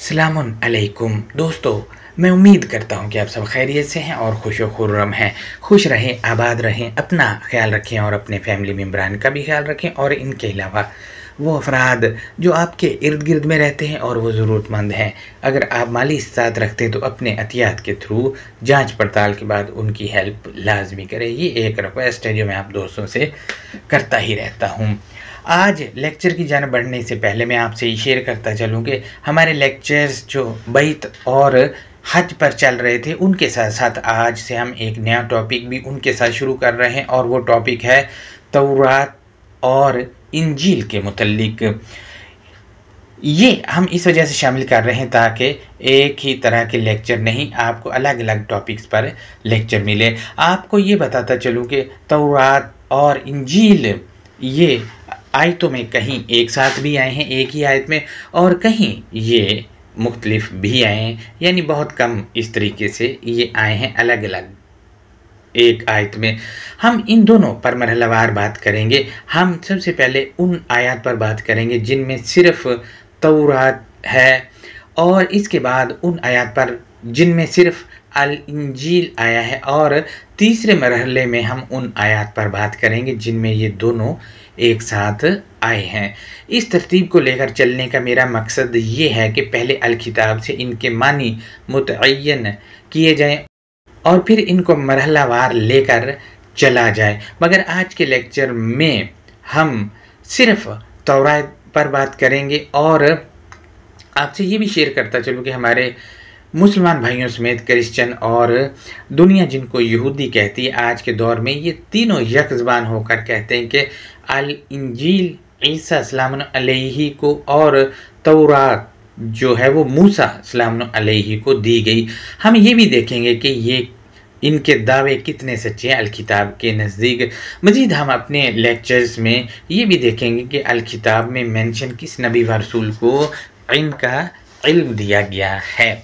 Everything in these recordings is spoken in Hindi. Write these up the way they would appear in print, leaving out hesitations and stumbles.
सलामुन अलैकुम दोस्तों, मैं उम्मीद करता हूँ कि आप सब खैरियत से हैं और खुश व खुर्रम हैं। खुश रहें, आबाद रहें, अपना ख्याल रखें और अपने फैमिली मेम्बरान का भी ख्याल रखें। और इनके अलावा वो अफराद जो आपके इर्द गिर्द में रहते हैं और वो ज़रूरतमंद हैं, अगर आप माली इस्तात रखते हैं तो अपने अतियात के थ्रू जांच पड़ताल के बाद उनकी हेल्प लाजमी करें। ये एक रिक्वेस्ट है जो मैं आप दोस्तों से करता ही रहता हूँ। आज लेक्चर की जानिब बढ़ने से पहले मैं आपसे ये शेयर करता चलूँ कि हमारे लेक्चर्स जो बैत और हज पर चल रहे थे उनके साथ साथ आज से हम एक नया टॉपिक भी उनके साथ शुरू कर रहे हैं और वो टॉपिक है तौरात और इंजील के मुतल्लिक। ये हम इस वजह से शामिल कर रहे हैं ताकि एक ही तरह के लेक्चर नहीं, आपको अलग अलग टॉपिक्स पर लेक्चर मिले। आपको ये बताता चलूँ कि तौरात और इंजील ये आयतों में कहीं एक साथ भी आए हैं एक ही आयत में, और कहीं ये मुख्तलिफ भी आए हैं, यानी बहुत कम इस तरीके से ये आए हैं अलग अलग एक आयत में। हम इन दोनों पर मरहलावार बात करेंगे। हम सबसे पहले उन आयत पर बात करेंगे जिनमें सिर्फ तौरात है, और इसके बाद उन आयत पर जिनमें सिर्फ अल इंजील आया है, और तीसरे मरहले में हम उन आयत पर बात करेंगे जिनमें ये दोनों एक साथ आए हैं। इस तरतीब को लेकर चलने का मेरा मकसद ये है कि पहले अल किताब से इनके मानी मुतय्यन किए जाएं और फिर इनको मरहलावार लेकर चला जाए। मगर आज के लेक्चर में हम सिर्फ तौरात पर बात करेंगे, और आपसे ये भी शेयर करता चलूँ कि हमारे मुसलमान भाइयों समेत क्रिश्चियन और दुनिया जिनको यहूदी कहती है आज के दौर में, ये तीनों यक ज़बान होकर कहते हैं कि अल इंजील ईसा सलाम अलैहि को और तौरात जो है वो मूसा सलाम अलैहि को दी गई। हम ये भी देखेंगे कि ये इनके दावे कितने सच्चे हैं अल किताब के नज़दीक। मज़ीद हम अपने लेक्चर्स में ये भी देखेंगे कि अल किताब में मेंशन किस नबी व रसूल को इनका इल्म दिया गया है।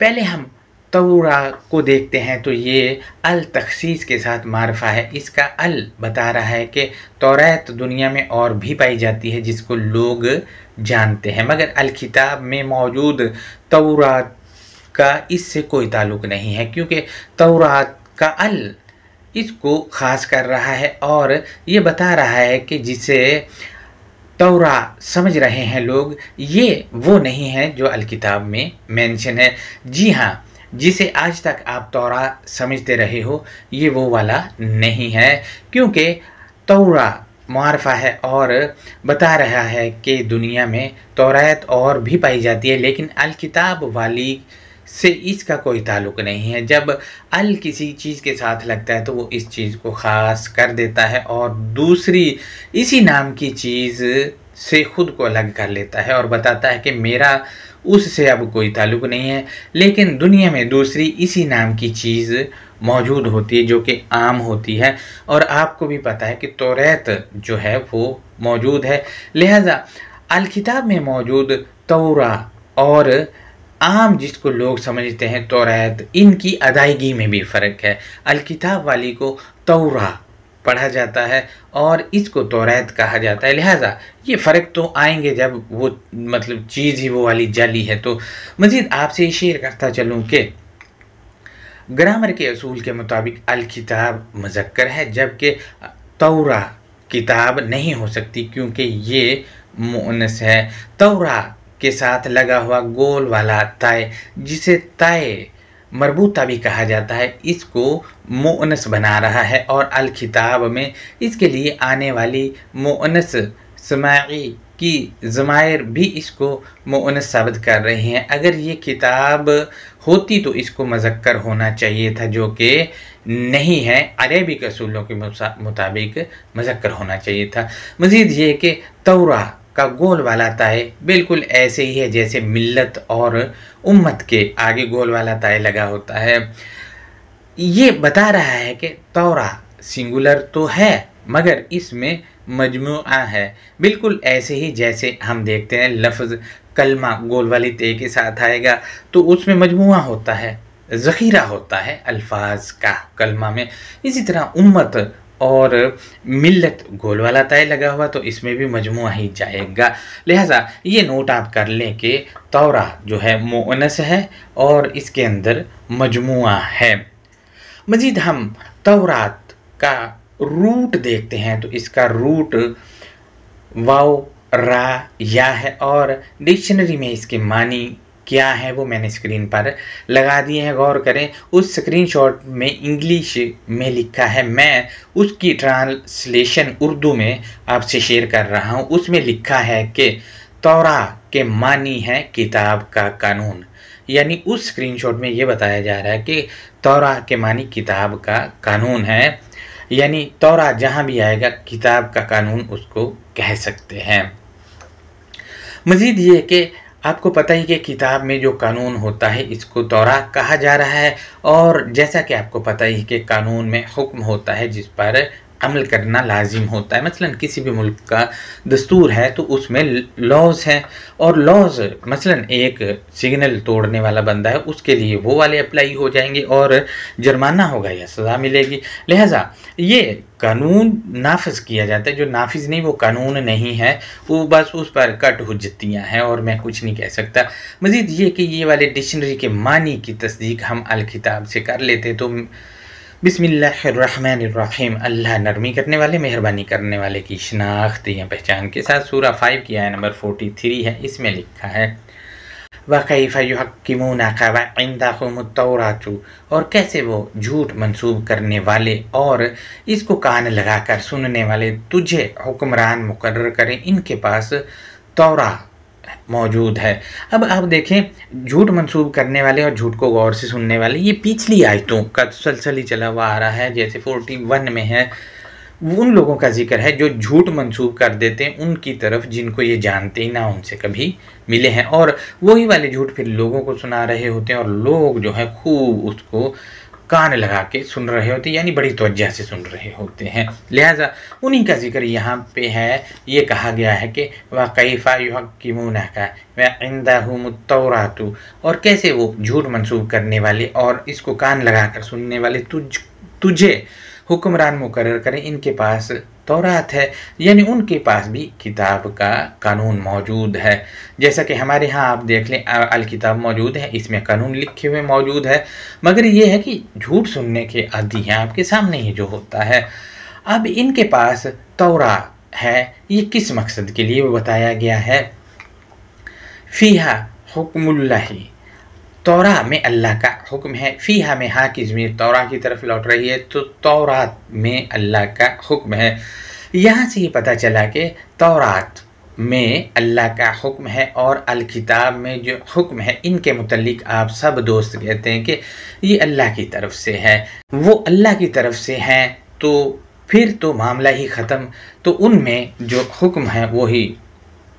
पहले हम तौरा को देखते हैं तो ये अल तखसीस के साथ मारफा है। इसका अल बता रहा है कि तौरात दुनिया में और भी पाई जाती है जिसको लोग जानते हैं, मगर अल किताब में मौजूद तौरात का इससे कोई ताल्लुक़ नहीं है, क्योंकि तौरात का अल इसको ख़ास कर रहा है और ये बता रहा है कि जिसे तौरा समझ रहे हैं लोग, ये वो नहीं है जो अल किताब में मेंशन है। जी हाँ, जिसे आज तक आप तौरा समझते रहे हो ये वो वाला नहीं है, क्योंकि तौरा मारफा है और बता रहा है कि दुनिया में तौरात और भी पाई जाती है, लेकिन अल किताब वाली से इसका कोई ताल्लुक़ नहीं है। जब अल किसी चीज़ के साथ लगता है तो वो इस चीज़ को ख़ास कर देता है और दूसरी इसी नाम की चीज़ से ख़ुद को अलग कर लेता है और बताता है कि मेरा उससे अब कोई ताल्लुक़ नहीं है। लेकिन दुनिया में दूसरी इसी नाम की चीज़ मौजूद होती है जो कि आम होती है, और आपको भी पता है कि तौरात जो है वो मौजूद है। लिहाजा अल किताब में मौजूद तौरा और आम जिसको लोग समझते हैं तौरात, इनकी अदायगी में भी फ़र्क है। अल किताब वाली को तौरा पढ़ा जाता है और इसको तौरात कहा जाता है। लिहाजा ये फ़र्क तो आएंगे जब वो मतलब चीज़ ही वो वाली जाली है। तो मज़ीद आपसे शेयर करता चलूँ कि ग्रामर के असूल के मुताबिक अल किताब मुज़क्कर है, जबकि तौरा किताब नहीं हो सकती क्योंकि ये मुअन्नस है। तौरा के साथ लगा हुआ गोल वाला ताय, जिसे ताय मरबूता भी कहा जाता है, इसको मुअन्नस बना रहा है, और अल किताब में इसके लिए आने वाली मुअन्नस समाई की ज़मायर भी इसको मुअन्नस साबित कर रहे हैं। अगर ये किताब होती तो इसको मुज़क्कर होना चाहिए था, जो कि नहीं है। अरबिक असूलों के मुताबिक मुज़क्कर होना चाहिए था। मज़ीद ये कि तौरा का गोल वाला ताय बिल्कुल ऐसे ही है जैसे मिल्लत और उम्मत के आगे गोल वाला ताय लगा होता है। ये बता रहा है कि तौरा सिंगुलर तो है मगर इसमें मजमुआ है, बिल्कुल ऐसे ही जैसे हम देखते हैं लफ्ज़ कलमा गोल वाली ते के साथ आएगा तो उसमें मजमुआ होता है, ज़ख़ीरा होता है अल्फाज का कलमा में। इसी तरह उम्मत और मिल्लत गोल वाला ताय लगा हुआ तो इसमें भी मजमुआ ही जाएगा। लिहाजा ये नोट आप कर लें कि तौरा जो है मुअन्नस है और इसके अंदर मजमुआ है। मज़ीद हम तौरात का रूट देखते हैं तो इसका रूट वाव रा या है और डिक्शनरी में इसके मानी क्या है वो मैंने स्क्रीन पर लगा दिए हैं, गौर करें। उस स्क्रीनशॉट में इंग्लिश में लिखा है, मैं उसकी ट्रांसलेशन उर्दू में आपसे शेयर कर रहा हूँ। उसमें लिखा है कि तौरा के मानी है किताब का कानून, यानी उस स्क्रीनशॉट में ये बताया जा रहा है कि तौरा के मानी किताब का कानून है, यानी तौरा जहाँ भी आएगा किताब का कानून उसको कह सकते हैं। मज़ीद ये कि आपको पता ही कि किताब में जो कानून होता है इसको तौरा कहा जा रहा है, और जैसा कि आपको पता ही कि कानून में हुक्म होता है जिस पर अमल करना लाजिम होता है। मसलन किसी भी मुल्क का दस्तूर है तो उसमें लॉज हैं, और लॉज मसलन एक सिग्नल तोड़ने वाला बंदा है उसके लिए वो वाले अप्लाई हो जाएंगे और जुर्माना होगा या सज़ा मिलेगी। लिहाजा ये कानून नाफिज किया जाता है, जो नाफिज नहीं वो कानून नहीं है, वो बस उस पर कट हुज्जतियाँ हैं और मैं कुछ नहीं कह सकता। मज़ीद ये कि ये वाले डिक्शनरी के मानी की तस्दीक हम अल किताब से कर लेते तो बिस्मिल्लाहिर्रहमानिर्रहीम, अल्लाह नरमी करने वाले मेहरबानी करने वाले की शनाख्त या पहचान के साथ। सूरा 5 की आयत नंबर 43 है। इसमें लिखा है वकैफ़ युहक्किमूनका वइंदहुमुत तौरातु, और कैसे वो झूठ मंसूब करने वाले और इसको कान लगाकर सुनने वाले तुझे हुक्मरान मुकर्रर करें, इनके पास तौरा मौजूद है। अब आप देखें, झूठ मंसूब करने वाले और झूठ को गौर से सुनने वाले, ये पिछली आयतों का तसलसल ही चला हुआ आ रहा है। जैसे 41 में है, उन लोगों का जिक्र है जो झूठ मंसूब कर देते हैं उनकी तरफ जिनको ये जानते ही ना उनसे कभी मिले हैं, और वही वाले झूठ फिर लोगों को सुना रहे होते हैं और लोग जो है खूब उसको कान लगा के सुन रहे होते हैं, यानी बड़ी तवज्जो से सुन रहे होते हैं। लिहाजा उन्हीं का जिक्र यहाँ पे है। ये कहा गया है कि वकैफ़ा युहक्किमूनका वइंदहुमुत तौरातु, और कैसे वो झूठ मंसूब करने वाले और इसको कान लगाकर सुनने वाले तुझे हुक्मरान मुकर्रर करें, इनके पास तौरात है, यानी उनके पास भी किताब का कानून मौजूद है। जैसा कि हमारे यहाँ आप देख लें अल किताब मौजूद है, इसमें कानून लिखे हुए मौजूद है, मगर ये है कि झूठ सुनने के आदी हैं, आपके सामने ही जो होता है। अब इनके पास तौरा है, ये किस मकसद के लिए वो बताया गया है। फ़ीहा हुक्मुल्लाही, तौरा में अल्लाह का हुक्म है। फ़ीहा में हाँ की ज़मीर तौरा की तरफ लौट रही है, तो तौरात में अल्लाह का हुक्म है। यहाँ से ये पता चला कि तौरात में अल्लाह का हुक्म है और अल किताब में जो हुक्म है इनके मुतल्लिक आप सब दोस्त कहते हैं कि ये अल्लाह की तरफ से है। वो अल्लाह की तरफ से हैं तो फिर तो मामला ही ख़त्म, तो उनमें जो हुक्म है वही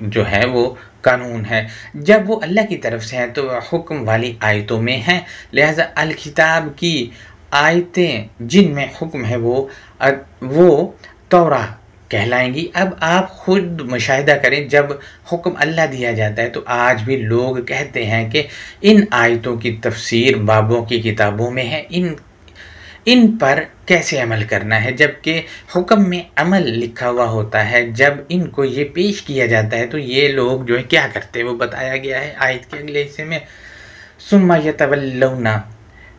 जो है वो कानून है। जब वो अल्लाह की तरफ से हैं तो हुक्म वाली आयतों में हैं, लिहाजा अल किताब की आयतें जिनमें हुक्म है वो तौरा कहलाएंगी। अब आप खुद मुशाहिदा करें, जब हुक्म अल्लाह दिया जाता है तो आज भी लोग कहते हैं कि इन आयतों की तफसीर बाबों की किताबों में है, इन पर कैसे अमल करना है, जबकि हुक्म में अमल लिखा हुआ होता है। जब इनको ये पेश किया जाता है तो ये लोग जो है क्या करते हैं वो बताया गया है आयत के अगले हिस्से में, सुम्मा यतवल्लौना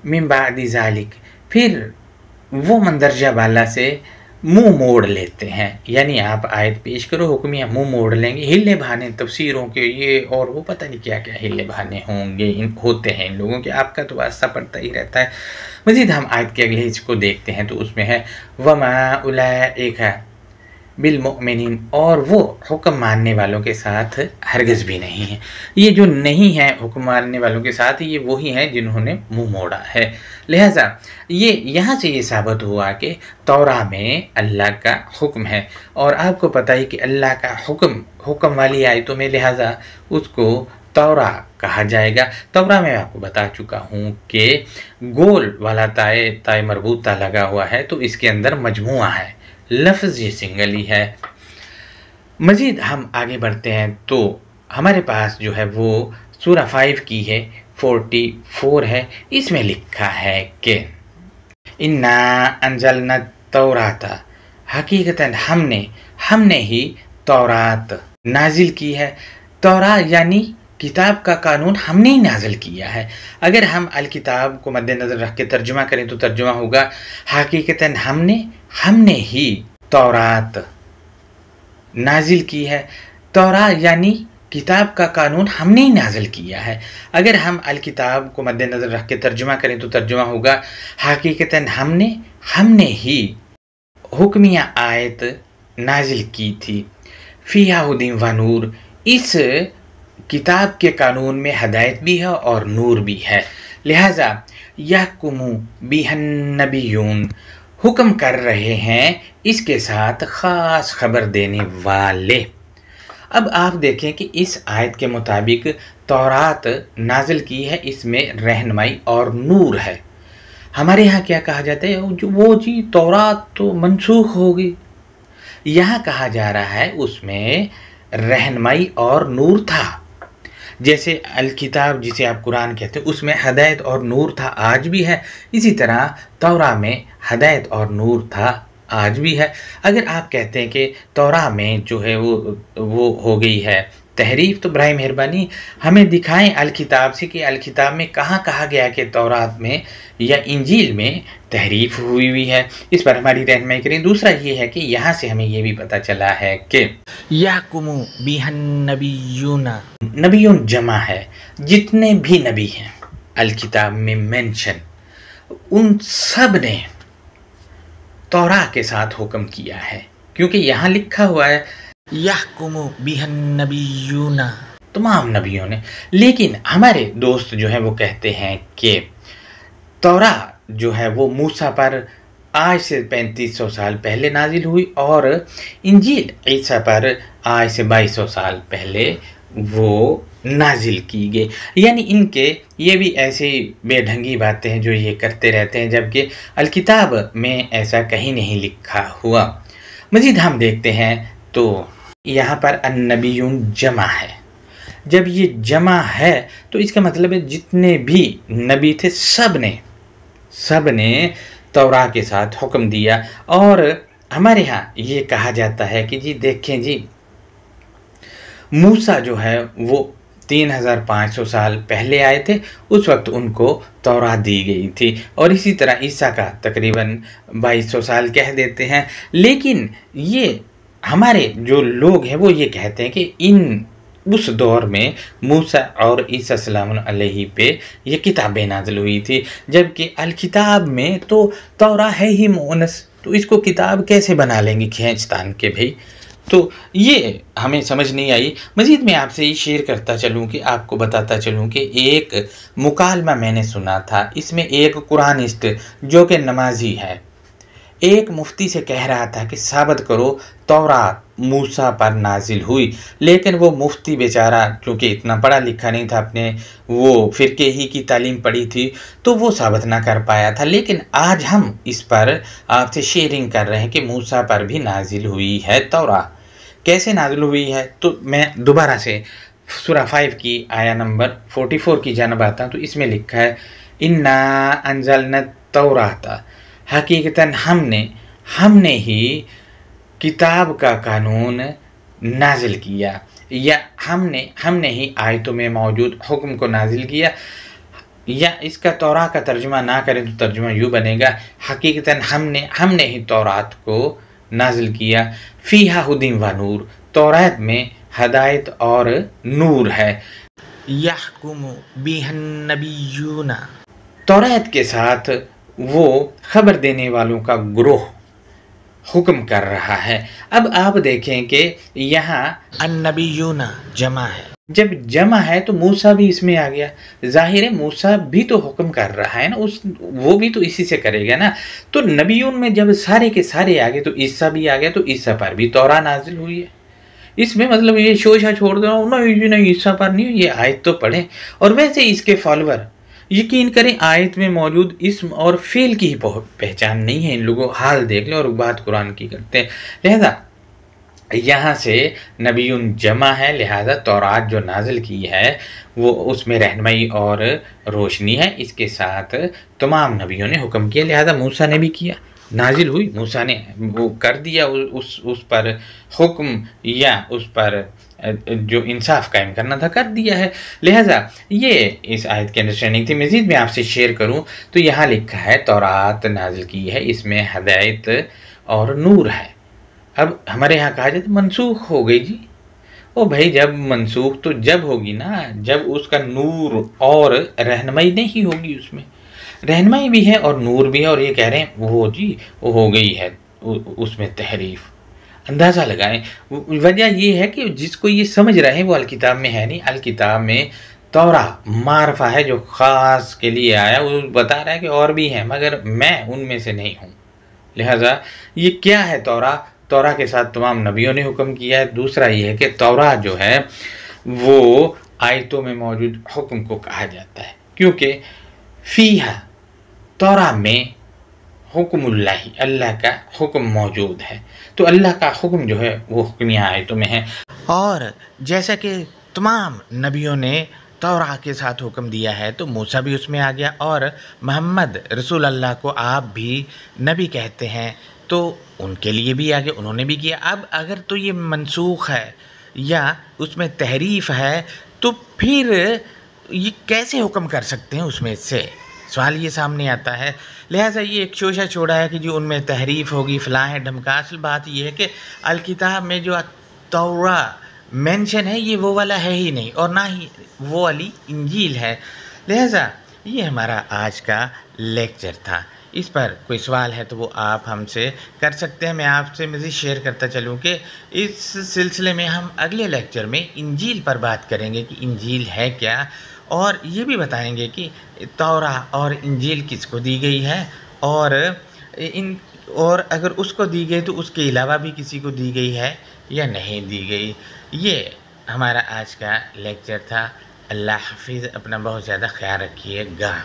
मिन बादि ज़ालिक, फिर वो मंदरजा वाला से मुंह मोड़ लेते हैं। यानी आप आयत पेश करो, हुक्मिया मुंह मोड़ लेंगे, हिले बहाने तफसीरों के ये और वो पता नहीं क्या क्या हिले बहाने होंगे होते हैं इन लोगों के, आपका तो वास्ता पड़ता ही रहता है। मज़ीद हम आयत के अगले हिस्से को देखते हैं तो उसमें है वमा उलाइका बिलमुमिनीन, और वो हुक्म मानने वालों के साथ हरगिज़ भी नहीं है। ये जो नहीं है हुक्म मानने वालों के साथ, ये वही हैं जिन्होंने मुंह मोड़ा है। लिहाजा ये यहाँ से ये साबित हुआ कि तौरा में अल्लाह का हुक्म है, और आपको पता है कि अल्लाह का हुक्म वाली आयतों में, लिहाजा उसको तौरा कहा जाएगा। तौरा में आपको बता चुका हूँ कि गोल वाला ताए मरबूता लगा हुआ है तो इसके अंदर मजमुआ है, लफ्ज़ ये सिंगल ही है। मज़ीद हम आगे बढ़ते हैं तो हमारे पास जो है वो सूरा 5 की है, 44 है। इसमें लिखा है कि इन्ना अंजलना तौराता हकीकतन हमने ही तौरात नाजिल की है। तौरा यानी किताब का कानून हमने ही नाजिल किया है। अगर हम अल किताब को मद्देनज़र रख के तर्जुमा करें तो तर्जुमा होगा हकीकतन हमने ही तौरात नाजिल की है। तौरा यानी किताब का कानून हमने ही नाजिल किया है। अगर हम अल किताब को मद्देनज़र रख के तर्जुमा करें तो तर्जुमा होगा हकीकतन हमने ही हुक्मिया आयत नाजिल की थी। फ़ीहा हुदैन व नूर, इस किताब के कानून में हदायत भी है और नूर भी है। लिहाजा यहकुमु बिहन नबियून, हुक्म कर रहे हैं इसके साथ ख़ास खबर देने वाले। अब आप देखें कि इस आयत के मुताबिक तौरात नाजिल की है, इसमें रहनुमाई और नूर है। हमारे यहाँ क्या कहा जाता है, वो जी तौरात तो मनसूख हो गई। यहाँ कहा जा रहा है उसमें रहनुमाई और नूर था। जैसे अल किताब जिसे आप कुरान कहते हैं उसमें हदायत और नूर था, आज भी है। इसी तरह तौरा में हदायत और नूर था, आज भी है। अगर आप कहते हैं कि तौरा में जो है वो हो गई है तहरीफ, तो बराए मेहरबानी हमें दिखाएं अल किताब से कि अल किताब में कहाँ कहा गया कि तौरात में या इंजील में तहरीफ हुई हुई है। इस पर हमारी रहनुमाई करें। दूसरा ये है कि यहाँ से हमें ये भी पता चला है कि यहकुमु बिहन नबियूना, नबियून जमा है, जितने भी नबी हैं अल किताब में मेंशन, उन सब ने तौरा के साथ हुक्म किया है, क्योंकि यहाँ लिखा हुआ है यहकुमु बिहन नबियूना, तमाम नबियों ने। लेकिन हमारे दोस्त जो हैं वो कहते हैं कि तौरा जो है वो मूसा पर आज से 3500 साल पहले नाजिल हुई और इंजील ईसा पर आज से 2200 साल पहले वो नाजिल की गई। यानी इनके ये भी ऐसी बेढंगी बातें हैं जो ये करते रहते हैं, जबकि अल किताब में ऐसा कहीं नहीं लिखा हुआ। मज़ीद हम देखते हैं तो यहाँ पर अन्नबियून जमा है। जब ये जमा है तो इसका मतलब है जितने भी नबी थे सब ने तौरा के साथ हुक्म दिया। और हमारे यहाँ ये कहा जाता है कि जी देखें जी, मूसा जो है वो 3500 साल पहले आए थे, उस वक्त उनको तौरा दी गई थी। और इसी तरह ईसा का तकरीबन 2200 साल कह देते हैं। लेकिन ये हमारे जो लोग हैं वो ये कहते हैं कि उस दौर में मूसा और ईसा सलाम अलैहि पे ये किताबें नाज़िल हुई थी, जबकि अल किताब में तो तौरा है ही मुअन्नस, तो इसको किताब कैसे बना लेंगे खींच तान के भाई। तो ये हमें समझ नहीं आई। मज़ीद मैं आपसे ये शेयर करता चलूँ कि आपको बताता चलूँ कि एक मुकालमा मैंने सुना था। इसमें एक कुरानिस्ट जो कि नमाजी है, एक मुफ्ती से कह रहा था कि साबित करो तौरात मूसा पर नाजिल हुई। लेकिन वो मुफ्ती बेचारा क्योंकि इतना पढ़ा लिखा नहीं था, अपने वो फ़िरके ही की तालीम पढ़ी थी, तो वो साबित ना कर पाया था। लेकिन आज हम इस पर आपसे शेयरिंग कर रहे हैं कि मूसा पर भी नाजिल हुई है तौरा। कैसे नाजिल हुई है, तो मैं दोबारा से सूरा 5 की आया नंबर 44 की जानब आता हूँ। तो इसमें लिखा है इन्ना अंज़लना तौराता, हकीकतन हमने ही किताब का कानून नाजिल किया, या हमने ही आयतों में मौजूद हुक्म को नाजिल किया। या इसका तौरा का तर्जुमा ना करें तो तर्जुमा यूँ बनेगा हकीकतन हमने ही तौरात को नाजिल किया। फ़ीहा हुदैन व नूर, तौरात में हदायत और नूर है। यहकुमु बिहन नबियूना, तौरात के साथ वो खबर देने वालों का ग्रोह हुक्म कर रहा है। अब आप देखें कि यहाँ अन्नबियूना जमा है। जब जमा है तो मूसा भी इसमें आ गया। जाहिर है मूसा भी तो हुक्म कर रहा है ना, वो भी तो इसी से करेगा ना। तो नबियून में जब सारे के सारे आ गए तो ईसा भी आ गया, तो ईसा पर भी तौरा नाजिल हुई है। इसमें मतलब ये शोशा छोड़ दो, नहीं ईसा पर नहीं, ये आयत तो पढ़ें। और वैसे इसके फॉलोअर यकीन करें आयत में मौजूद इस्म और फेल की ही पहचान नहीं है इन लोगों। हाल देख लें और बात कुरान की करते हैं। लिहाजा यहाँ से नबियुन जमा है, लिहाजा तौरात जो नाजिल की है वो उसमें रहनुमाई और रोशनी है। इसके साथ तमाम नबियों ने हुक्म किया, लिहाजा मूसा ने भी किया। नाजिल हुई, मूसा ने वो कर दिया उस पर हुक्म, या उस पर जो इंसाफ कायम करना था कर दिया है। लिहाजा ये इस आयत की अंडरस्टैंडिंग थी। मज़ीद मैं आपसे शेयर करूँ तो यहाँ लिखा है तौरात नाजिल की है, इसमें हदायत और नूर है। अब हमारे यहाँ कहा जाता है मनसूख हो गई जी। ओ भाई, जब मनसूख तो जब होगी ना जब उसका नूर और रहनुमाई नहीं होगी, उसमें रहनुमाई भी है और नूर भी है, और ये कह रहे हैं वो जी वो हो गई है उसमें तहरीफ। अंदाज़ा लगाएं, वजह ये है कि जिसको ये समझ रहे हैं वो अलकिताब में है नहीं। अलकिताब में तौरा मारफा है जो ख़ास के लिए आया, वो बता रहा है कि और भी हैं मगर मैं उनमें से नहीं हूँ। लिहाजा ये क्या है तौरा? तौरा के साथ तमाम नबियों ने हुक्म किया है। दूसरा ये है कि तौरा जो है वो आयतों में मौजूद हुक्म को कहा जाता है, क्योंकि फ़ीहा तौरा में हुक्मुल्लाही, अल्लाह का हुक्म मौजूद है। तो अल्लाह का हुक्म जो है वो हुक्मिया आयतों में है। और जैसा कि तमाम नबियों ने तौरा के साथ हुक्म दिया है तो मूसा भी उसमें आ गया, और मोहम्मद रसूल अल्लाह को आप भी नबी कहते हैं तो उनके लिए भी आ गया, उन्होंने भी किया। अब अगर तो ये मनसूख है या उसमें तहरीफ है तो फिर ये कैसे हुक्म कर सकते हैं उसमें से? सवाल ये सामने आता है। लिहाजा ये एक शोशा छोड़ा है कि जो उनमें तहरीफ होगी फ़लाँ है ढमका। असल बात ये है कि अलकिताब में जो तौरा मेंशन है ये वो वाला है ही नहीं, और ना ही वो वाली इंजील है। लिहाजा ये हमारा आज का लेक्चर था। इस पर कोई सवाल है तो वो आप हमसे कर सकते हैं। मैं आपसे मज़ीद शेयर करता चलूँ कि इस सिलसिले में हम अगले लेक्चर में इंजील पर बात करेंगे कि इंजील है क्या, और ये भी बताएंगे कि तौरा और इंजील किसको दी गई है, और इन और अगर उसको दी गई तो उसके अलावा भी किसी को दी गई है या नहीं दी गई। ये हमारा आज का लेक्चर था। अल्लाह हाफ़िज़। अपना बहुत ज़्यादा ख्याल रखिएगा।